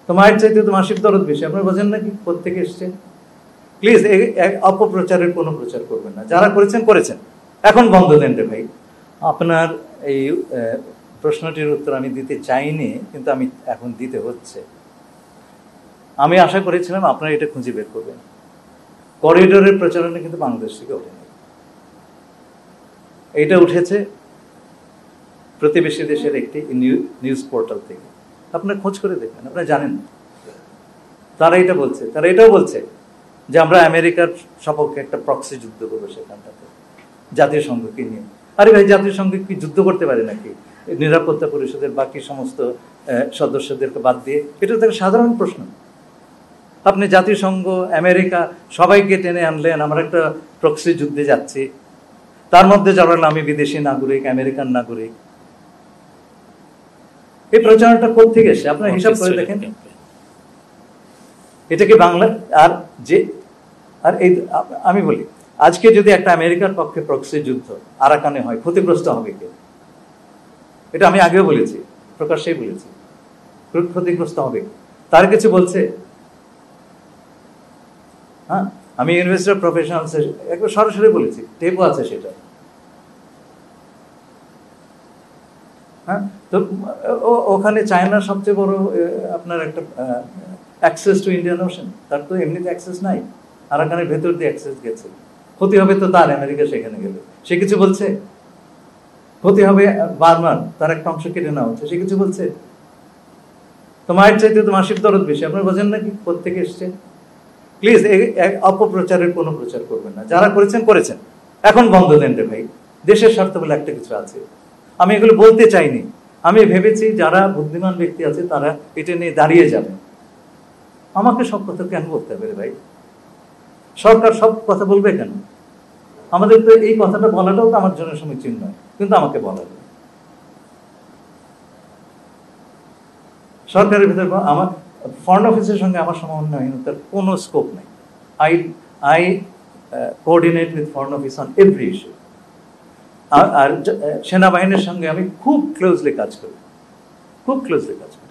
তো মায়ের চাইতে তো মাসির দরদ বেশি, আপনারা বোঝেন নাকি কোত্থেকে এসছে? প্লিজ অপপ্রচারের কোনো প্রচার করবেন না, যারা করেছেন করেছেন, এখন বন্ধ দেন রে ভাই। আপনার এই প্রশ্নটির উত্তর আমি দিতে চাইনি, কিন্তু আমি এখন দিতে হচ্ছে। আমি আশা করেছিলাম আপনারা এটা খুঁজে বের করবেন। করিডোরের প্রচারণা কিন্তু বাংলাদেশ থেকে ওঠেনি, এইটা উঠেছে প্রতিবেশী দেশের একটি নিউজ পোর্টাল থেকে। আপনারা খোঁজ করে দেখবেন, আপনারা জানেন তারা এটা বলছে। তারা এটাও বলছে যে আমরা আমেরিকার সপক্ষে একটা প্রক্সি যুদ্ধ করবো সেখানটাতে জাতিসংঘকে নিয়ে। আরে ভাই, জাতিসংঘ কি যুদ্ধ করতে পারে নাকি নিরাপত্তা পরিষদের বাকি সমস্ত সদস্যদেরকে বাদ দিয়ে? এটা তো একটা সাধারণ প্রশ্ন। আপনি জাতিসংঘ, আমেরিকা সবাইকে টেনে আনলেন, আমরা একটা প্রক্সি যুদ্ধে যাচ্ছি, তার মধ্যে যারা আমি বিদেশি নাগরিক, আমেরিকান নাগরিক। এই প্রচারণাটা কোত্থেকে এসে আপনার হিসাব করে দেখেন। এটা কি বাংলা? আর এই আমি বলি, আজকে যদি একটা আমেরিকার পক্ষে প্রক্সি যুদ্ধ আরাকানে হয়, ক্ষতিগ্রস্ত হবে কে? এটা আমি আগেও বলেছি, প্রকাশ্যেই বলেছি, ক্ষতিগ্রস্ত হবে। তার কিছু বলছে? হ্যাঁ, আমি ইউনিভার্সিটি অফ প্রফেশনালস একবার সরাসরি বলেছি, টেপও আছে সেটা। হ্যাঁ, তো ওখানে চায়নার সবচেয়ে বড় আপনার একটা অ্যাক্সেস টু ইন্ডিয়ান ওশান, তার তো এমনিতে অ্যাক্সেস নাই, আরাকানের ভেতর দিয়ে অ্যাক্সেস গেছে। ক্ষতি হবে তো তার, আমেরিকা সেখানে গেলে। সে কিছু বলছে? ক্ষতি হবে বার্মার, তার একটা অংশ কেটে নেওয়া হচ্ছে, সে কিছু বলছে? তো মায়ের চাইতে তো মাসির দরদ বেশি, আপনারা বোঝেন নাকি কোত্থেকে এসছে? প্লিজ অপপ্রচারের কোনো প্রচার করবেন না, যারা করেছেন করেছেন, এখন বন্ধ দেন রে ভাই। দেশের স্বার্থ বলে একটা কিছু আছে, আমি এগুলো বলতে চাইনি। আমি ভেবেছি যারা বুদ্ধিমান ব্যক্তি আছে তারা এটা নিয়ে দাঁড়িয়ে যাবে। আমাকে সব কথা কেন বলতে হবে রে ভাই? সরকার সব কথা বলবে কেন? আমাদের তো এই কথাটা বলাটাও তো আমার জন্য সমীচীন নয়, কিন্তু আমাকে বলা যায়। সরকারের ভিতরে আমার ফরেন অফিসের সঙ্গে আমার সমন্বয়হীনতার কোনো স্কোপ নেই। I coordinate with foreign office on every issue. আর সেনাবাহিনীর সঙ্গে আমি খুব ক্লোজলি কাজ করি, খুব ক্লোজলি কাজ করি।